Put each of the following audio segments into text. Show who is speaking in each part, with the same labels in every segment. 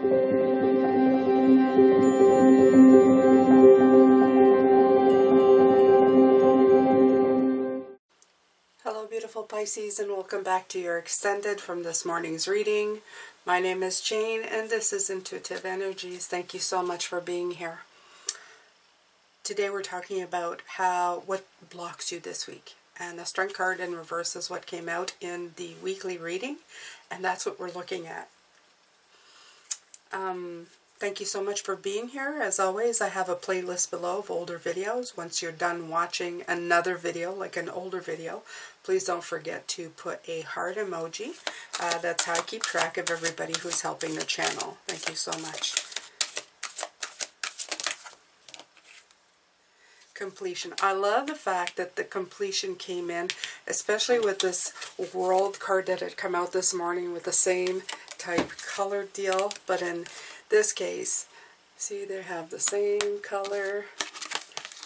Speaker 1: Hello beautiful Pisces, and welcome back to your extended from this morning's reading. My name is Jane and this is Intuitive Energies. Thank you so much for being here. Today we're talking about what blocks you this week. And the Strength card in reverse is what came out in the weekly reading, and that's what we're looking at. Thank you so much for being here. As always, I have a playlist below of older videos. Once you're done watching another video, like an older video, please don't forget to put a heart emoji. That's how I keep track of everybody who's helping the channel. Thank you so much. Completion. I love the fact that the completion came in, especially with this World card that had come out this morning with the same type color deal, but in this case, see, they have the same color,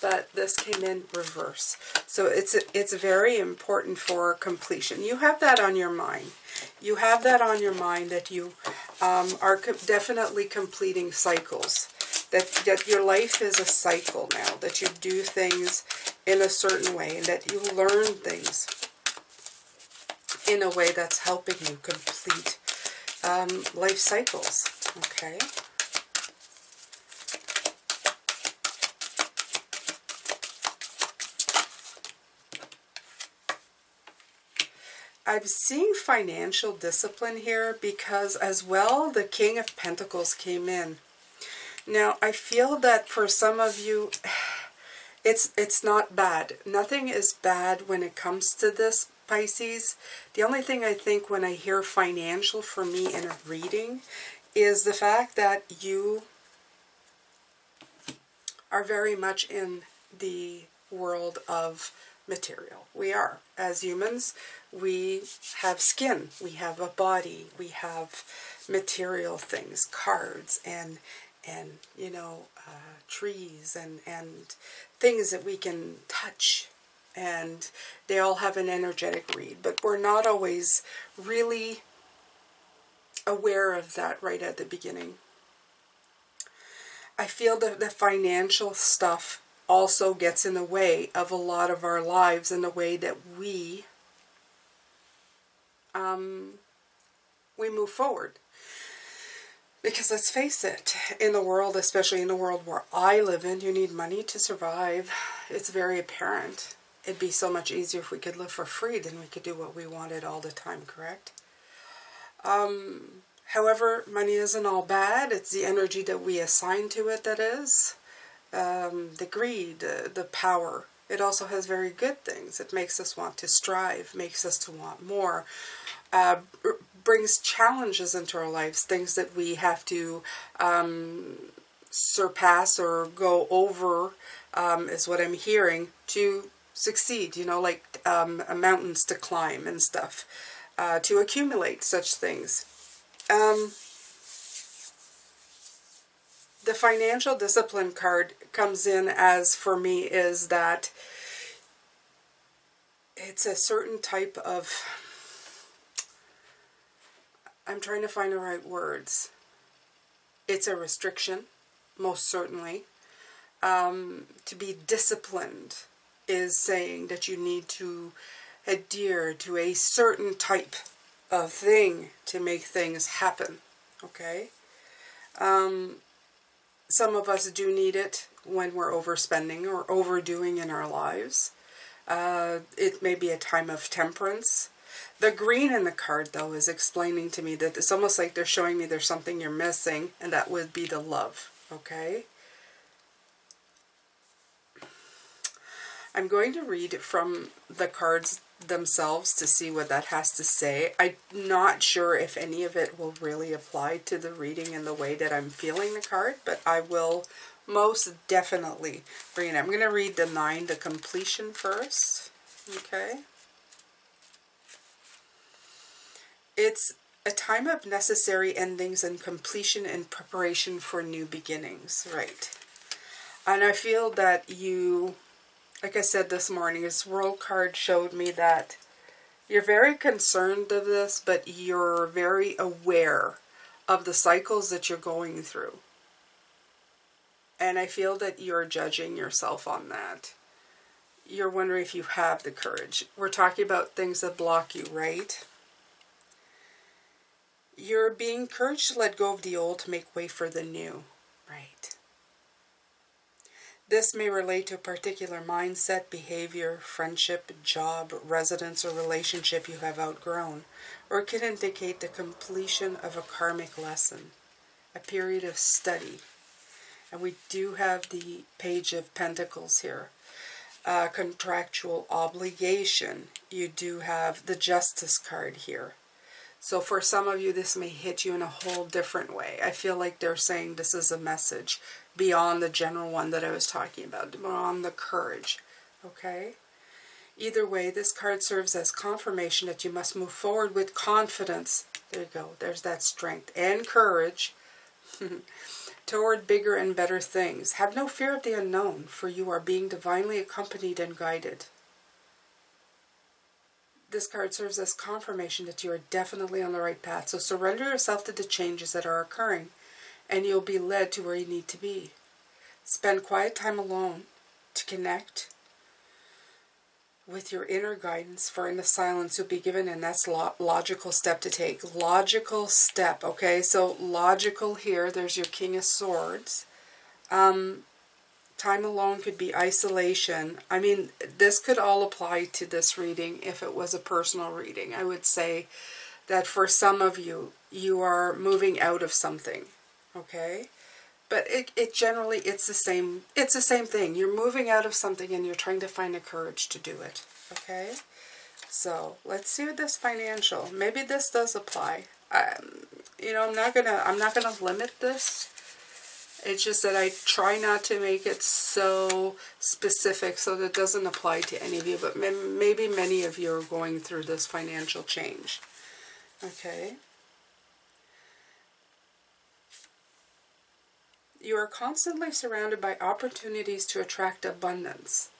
Speaker 1: but this came in reverse. So it's very important for completion. You have that on your mind. You have that on your mind that you are definitely completing cycles. That your life is a cycle now. That you do things in a certain way, and that you learn things in a way that's helping you complete life cycles. Okay. I'm seeing financial discipline here because as well the King of Pentacles came in. Now I feel that for some of you it's not bad. Nothing is bad when it comes to this, Pisces. The only thing I think when I hear financial for me in a reading is the fact that you are very much in the world of material. We are. As humans, we have skin, we have a body, we have material things, cards and you know, trees and things that we can touch, and they all have an energetic read, but we're not always really aware of that right at the beginning. I feel that the financial stuff also gets in the way of a lot of our lives in the way that we move forward. Because let's face it, in the world, especially in the world where I live in, you need money to survive. It's very apparent. It'd be so much easier if we could live for free than we could do what we wanted all the time, correct? However, money isn't all bad. It's the energy that we assign to it that is. The greed, the power. It also has very good things. It makes us want to strive, makes us to want more. Brings challenges into our lives, things that we have to surpass or go over, is what I'm hearing, to succeed, you know, like mountains to climb and stuff, to accumulate such things. The financial discipline card comes in as, for me, is that it's a certain type of, I'm trying to find the right words. It's a restriction, most certainly. To be disciplined is saying that you need to adhere to a certain type of thing to make things happen. Okay? Some of us do need it when we're overspending or overdoing in our lives. It may be a time of temperance. The green in the card, though, is explaining to me that it's almost like they're showing me there's something you're missing, and that would be the love, okay? I'm going to read from the cards themselves to see what that has to say. I'm not sure if any of it will really apply to the reading in the way that I'm feeling the card, but I will most definitely bring it. I'm going to read the 9, the completion first, okay? It's a time of necessary endings and completion and preparation for new beginnings, right? And I feel that you, like I said this morning, this World card showed me that you're very concerned of this, but you're very aware of the cycles that you're going through. And I feel that you're judging yourself on that. You're wondering if you have the courage. We're talking about things that block you, right? You're being encouraged to let go of the old to make way for the new, right? This may relate to a particular mindset, behavior, friendship, job, residence, or relationship you have outgrown, or it can indicate the completion of a karmic lesson, a period of study. And we do have the Page of Pentacles here. Contractual obligation. You do have the Justice card here. So for some of you, this may hit you in a whole different way. I feel like they're saying this is a message beyond the general one that I was talking about, beyond the courage. Okay? Either way, this card serves as confirmation that you must move forward with confidence. There you go. There's that strength and courage toward bigger and better things. Have no fear of the unknown, for you are being divinely accompanied and guided. This card serves as confirmation that you are definitely on the right path. So surrender yourself to the changes that are occurring, and you'll be led to where you need to be. Spend quiet time alone to connect with your inner guidance, for in the silence you'll be given, and that's logical step to take. Logical step, okay? So logical here, there's your King of Swords. Time alone could be isolation. I mean, this could all apply to this reading if it was a personal reading. I would say that for some of you, you are moving out of something, okay? But it generally, it's the same thing. You're moving out of something and you're trying to find the courage to do it, okay? So let's see what this financial, maybe this does apply. You know, I'm not gonna limit this. It's just that I try not to make it so specific so that it doesn't apply to any of you, but maybe many of you are going through this financial change. Okay. You are constantly surrounded by opportunities to attract abundance.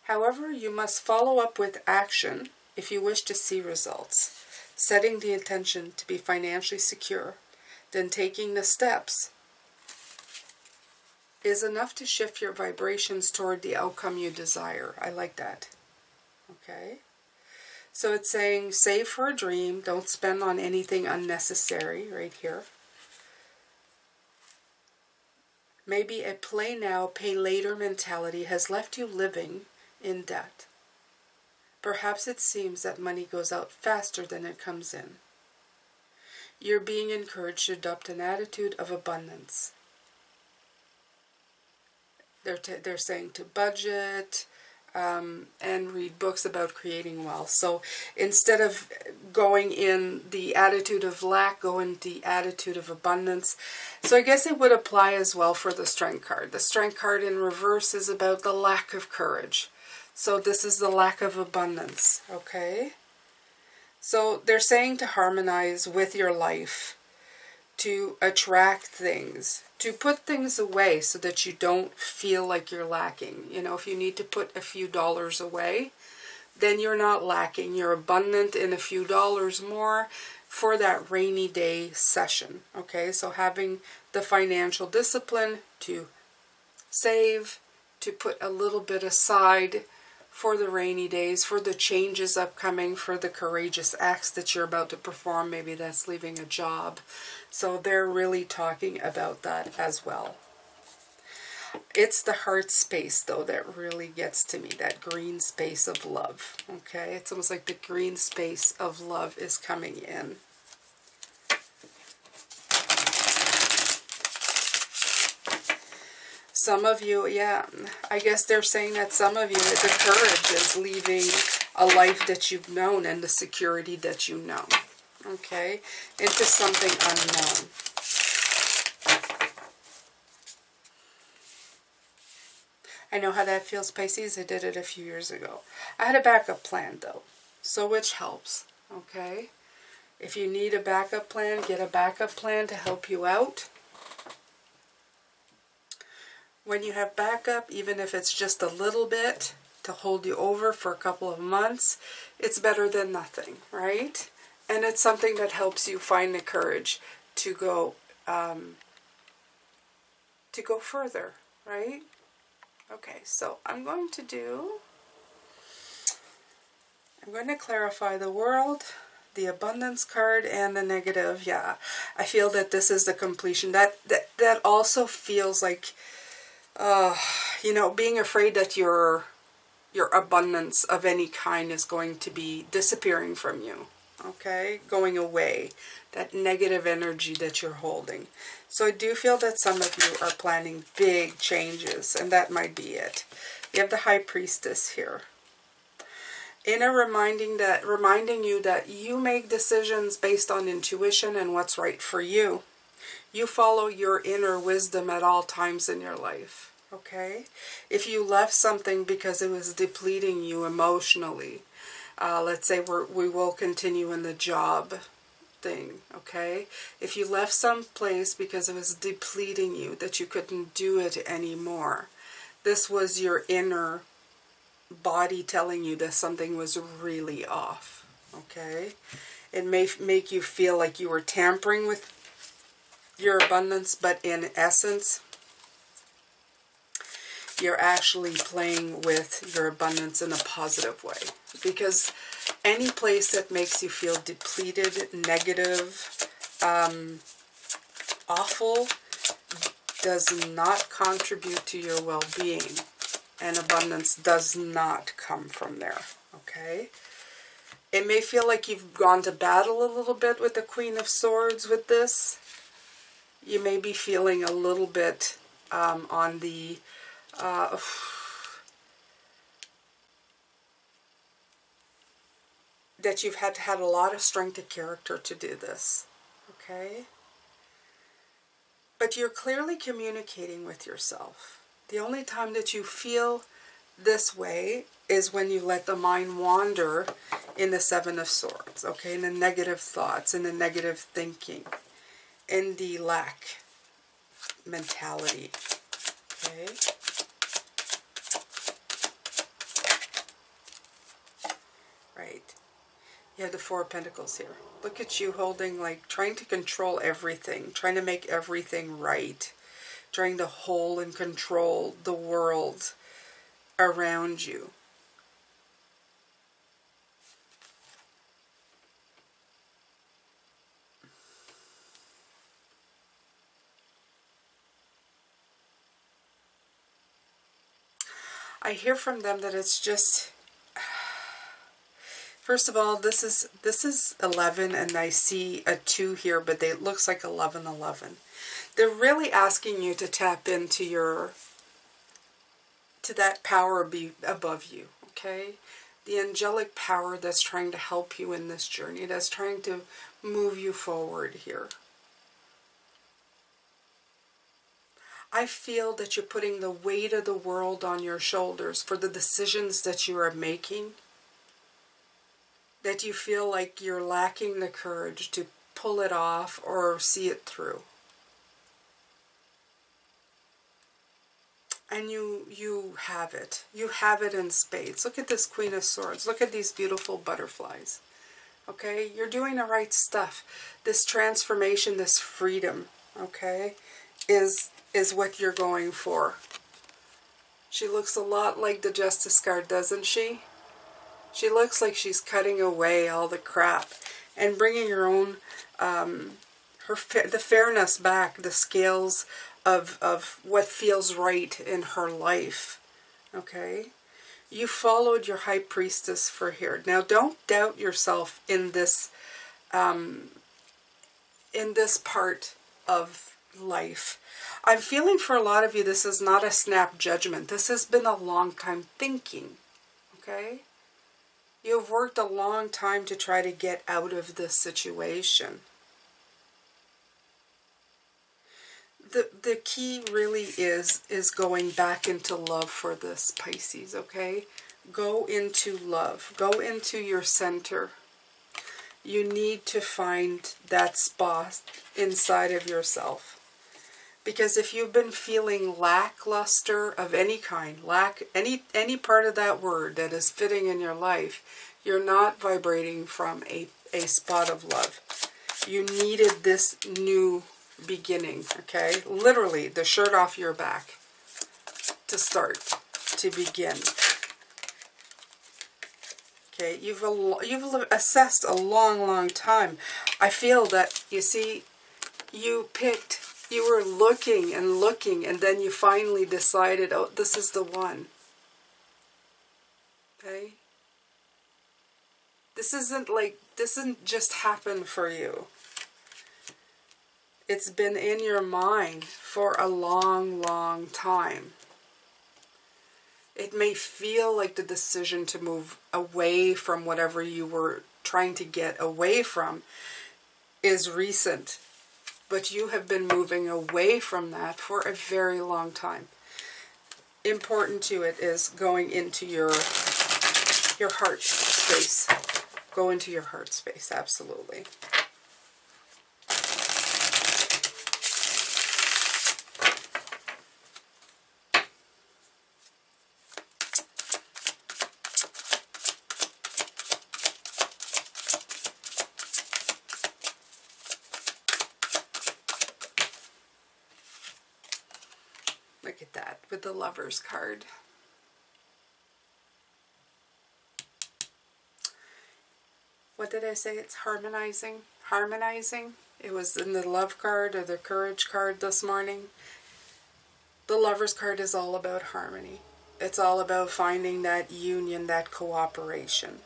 Speaker 1: However, you must follow up with action if you wish to see results. Setting the intention to be financially secure, then taking the steps is enough to shift your vibrations toward the outcome you desire. I like that. Okay? So it's saying, save for a dream. Don't spend on anything unnecessary right here. Maybe a play now, pay later mentality has left you living in debt. Perhaps it seems that money goes out faster than it comes in. You're being encouraged to adopt an attitude of abundance. They're saying to budget and read books about creating wealth. So instead of going in the attitude of lack, go in the attitude of abundance. So I guess it would apply as well for the Strength card. The Strength card in reverse is about the lack of courage. So this is the lack of abundance, okay? So they're saying to harmonize with your life, to attract things, to put things away so that you don't feel like you're lacking. You know, if you need to put a few dollars away, then you're not lacking. You're abundant in a few dollars more for that rainy day session. Okay, so having the financial discipline to save, to put a little bit aside for the rainy days, for the changes upcoming, for the courageous acts that you're about to perform. Maybe that's leaving a job. So they're really talking about that as well. It's the heart space, though, that really gets to me, that green space of love. Okay, it's almost like the green space of love is coming in. Some of you, yeah, I guess they're saying that some of you, the courage is leaving a life that you've known and the security that you know, okay, into something unknown. I know how that feels, Pisces. I did it a few years ago. I had a backup plan, though, so which helps, okay? If you need a backup plan, get a backup plan to help you out. When you have backup, even if it's just a little bit to hold you over for a couple of months, it's better than nothing, right? And it's something that helps you find the courage to go further, right? Okay, so I'm going to clarify the World, the Abundance card, and the Negative. Yeah, I feel that this is the completion. That also feels like, you know, being afraid that your abundance of any kind is going to be disappearing from you. Okay, going away. That negative energy that you're holding. So I do feel that some of you are planning big changes, and that might be it. You have the High Priestess here. Reminding you that you make decisions based on intuition and what's right for you. You follow your inner wisdom at all times in your life. Okay? If you left something because it was depleting you emotionally, let's say we will continue in the job thing, okay? If you left some place because it was depleting you, that you couldn't do it anymore, this was your inner body telling you that something was really off, okay? It may make you feel like you were tampering with your abundance, but in essence, you're actually playing with your abundance in a positive way. Because any place that makes you feel depleted, negative, awful, does not contribute to your well-being. And abundance does not come from there, okay? It may feel like you've gone to battle a little bit with the Queen of Swords with this. You may be feeling a little bit on the... that you've had a lot of strength of character to do this, okay? But you're clearly communicating with yourself. The only time that you feel this way is when you let the mind wander in the Seven of Swords, okay? In the negative thoughts, in the negative thinking, in the lack mentality, okay? Right. You have the Four of Pentacles here. Look at you holding, like, trying to control everything, trying to make everything right, trying to hold and control the world around you. I hear from them that it's just... First of all, this is 11, and I see a 2 here, but it looks like 11, 11. They're really asking you to tap into to that power above you, okay? The angelic power that's trying to help you in this journey, that's trying to move you forward here. I feel that you're putting the weight of the world on your shoulders for the decisions that you are making. That you feel like you're lacking the courage to pull it off or see it through. And you have it. You have it in spades. Look at this Queen of Swords. Look at these beautiful butterflies. Okay? You're doing the right stuff. This transformation, this freedom, okay, is what you're going for. She looks a lot like the Justice card, doesn't she? She looks like she's cutting away all the crap and bringing her own, the fairness back, the scales of what feels right in her life. Okay? You followed your High Priestess for here. Now, don't doubt yourself in this part of life. I'm feeling for a lot of you, this is not a snap judgment. This has been a long time thinking. Okay? You've worked a long time to try to get out of this situation. The key really is going back into love for this, Pisces, okay? Go into love. Go into your center. You need to find that spot inside of yourself. Because if you've been feeling lackluster of any kind, any part of that word that is fitting in your life, you're not vibrating from a spot of love. You needed this new beginning, okay? Literally, the shirt off your back to start, to begin. Okay, you've assessed a long time. I feel that, you see, you were looking and looking, and then you finally decided, oh, this is the one. Okay? This doesn't just happen for you. It's been in your mind for a long time. It may feel like the decision to move away from whatever you were trying to get away from is recent, but you have been moving away from that for a very long time. Important to it is going into your heart space. Go into your heart space, absolutely. Look at that with the Lovers card. What did I say? It's harmonizing. Harmonizing. It was in the Love card or the Courage card this morning. The Lovers card is all about harmony. It's all about finding that union, that cooperation.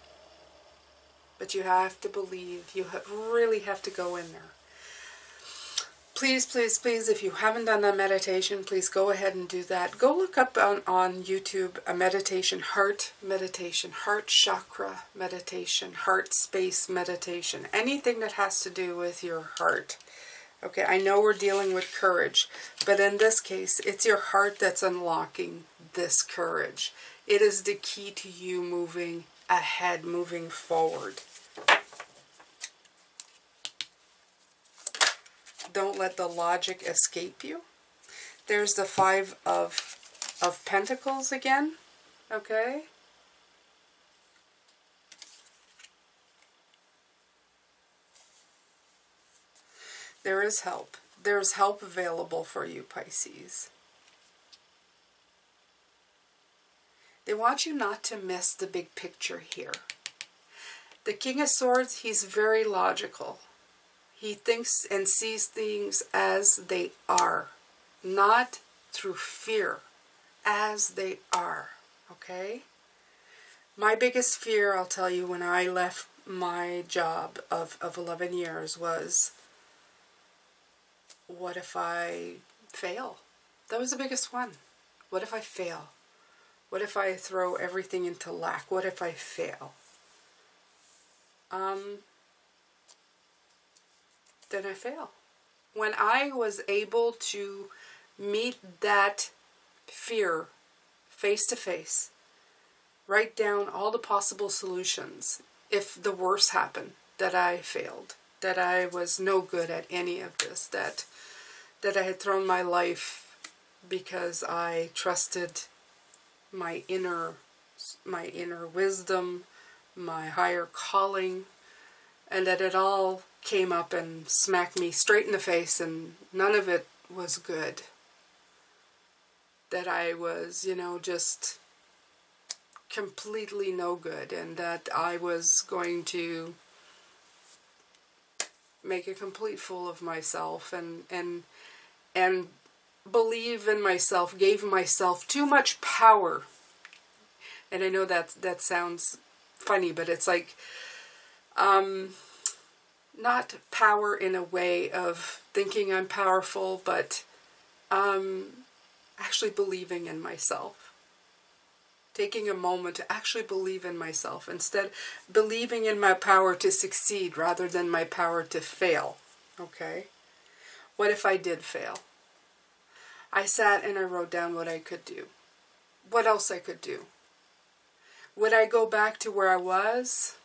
Speaker 1: But you have to believe. You really have to go in there. Please, please, please, if you haven't done that meditation, please go ahead and do that. Go look up on YouTube a meditation, heart chakra meditation, heart space meditation, anything that has to do with your heart. Okay, I know we're dealing with courage, but in this case, it's your heart that's unlocking this courage. It is the key to you moving ahead, moving forward. Don't let the logic escape you. There's the Five of Pentacles again, okay? There is help. There's help available for you, Pisces. They want you not to miss the big picture here. The King of Swords, he's very logical. He thinks and sees things as they are, not through fear, as they are, okay? My biggest fear, I'll tell you, when I left my job of 11 years was, what if I fail? That was the biggest one. What if I fail? What if I throw everything into lack? What if I fail? Then I fail. When I was able to meet that fear face to face, write down all the possible solutions if the worst happened, that I failed, that I was no good at any of this, that I had thrown my life because I trusted my inner wisdom, my higher calling, and that it all came up and smacked me straight in the face and none of it was good. That I was, just completely no good, and that I was going to make a complete fool of myself and believe in myself, gave myself too much power. And I know that sounds funny, but it's like not power in a way of thinking I'm powerful, but actually believing in myself. Taking a moment to actually believe in myself. Instead, believing in my power to succeed rather than my power to fail. Okay? What if I did fail? I sat and I wrote down what I could do. What else I could do. Would I go back to where I was?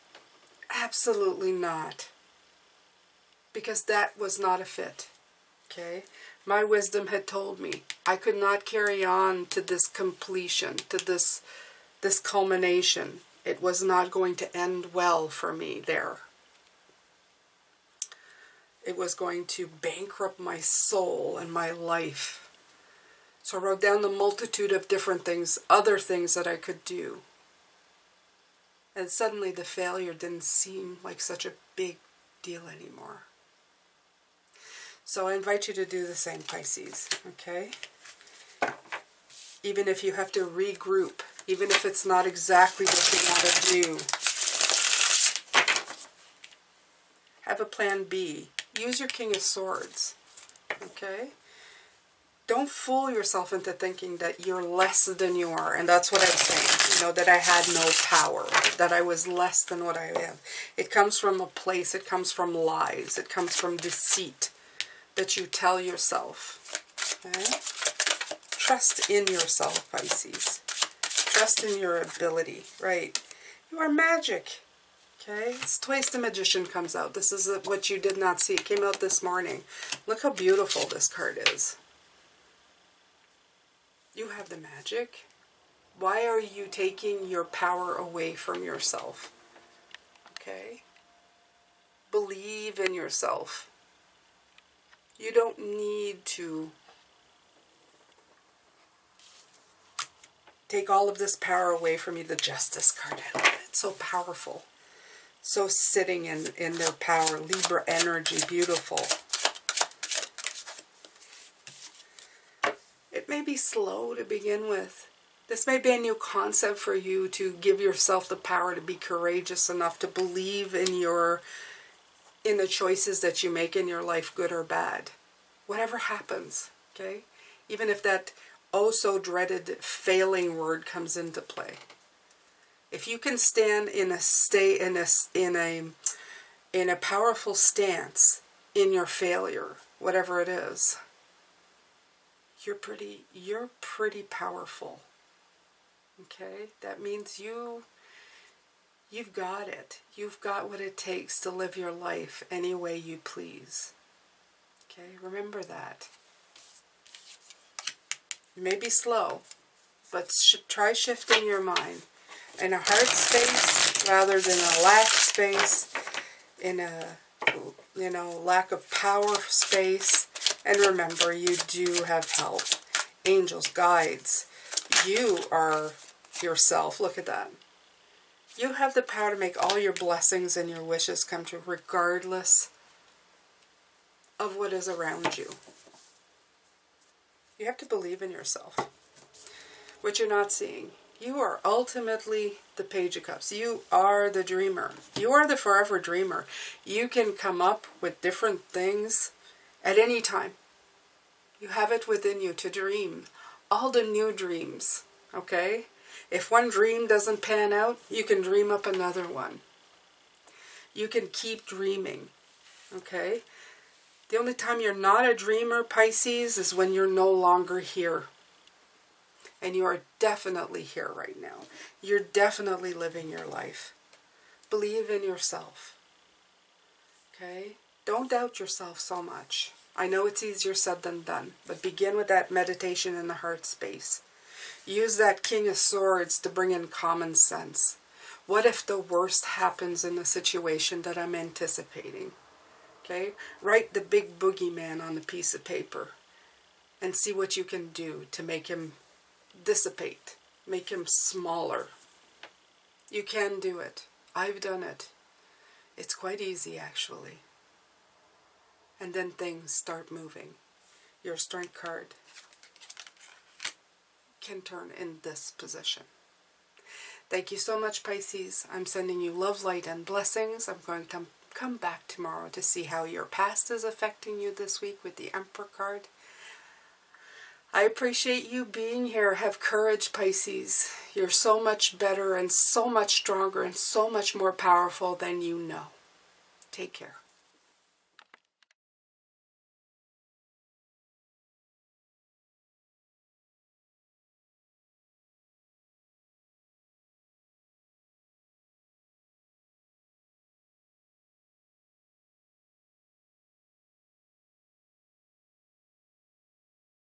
Speaker 1: Absolutely not. Because that was not a fit. Okay? My wisdom had told me I could not carry on to this completion, to this culmination. It was not going to end well for me there. it was going to bankrupt my soul and my life. So I wrote down the multitude of different things, other things that I could do. And suddenly the failure didn't seem like such a big deal anymore. So I invite you to do the same, Pisces, okay? Even if you have to regroup, even if it's not exactly what you want to do, have a plan B. Use your King of Swords, okay? Don't fool yourself into thinking that you're less than you are. And that's what I'm saying, you know, that I had no power, that I was less than what I am. It comes from a place, it comes from lies, it comes from deceit that you tell yourself, okay? Trust in yourself, Pisces. Trust in your ability, right? You are magic, okay? It's twice the Magician comes out. This is what you did not see. It came out this morning. Look how beautiful this card is. You have the magic. Why are you taking your power away from yourself? Okay? Believe in yourself. You don't need to take all of this power away from you. The Justice card, I love it. It's so powerful. So sitting in their power. Libra energy, beautiful. It may be slow to begin with. This may be a new concept for you to give yourself the power to be courageous enough to believe in the choices that you make in your life, good or bad. Whatever happens, okay? Even if that oh so dreaded failing word comes into play. If you can stand in a powerful stance in your failure, whatever it is, you're pretty powerful. Okay? That means you've got it. You've got what it takes to live your life any way you please. Okay? Remember that. You may be slow, but try shifting your mind in a heart space rather than a lack space, in a lack of power space. And remember, you do have help. Angels, guides. You are yourself. Look at that. You have the power to make all your blessings and your wishes come true regardless of what is around you. You have to believe in yourself. What you're not seeing. You are ultimately the Page of Cups. You are the dreamer. You are the forever dreamer. You can come up with different things at any time. You have it within you to dream. All the new dreams, okay? If one dream doesn't pan out, you can dream up another one. You can keep dreaming, okay? The only time you're not a dreamer, Pisces, is when you're no longer here. And you are definitely here right now. You're definitely living your life. Believe in yourself, okay? Don't doubt yourself so much. I know it's easier said than done, but begin with that meditation in the heart space. Use that King of Swords to bring in common sense. What if the worst happens in the situation that I'm anticipating? Okay? Write the big boogeyman on a piece of paper and see what you can do to make him dissipate, make him smaller. You can do it. I've done it. It's quite easy, actually. And then things start moving. Your Strength card can turn in this position. Thank you so much, Pisces. I'm sending you love, light, and blessings. I'm going to come back tomorrow to see how your past is affecting you this week with the Emperor card. I appreciate you being here. Have courage, Pisces. You're so much better and so much stronger and so much more powerful than you know. Take care.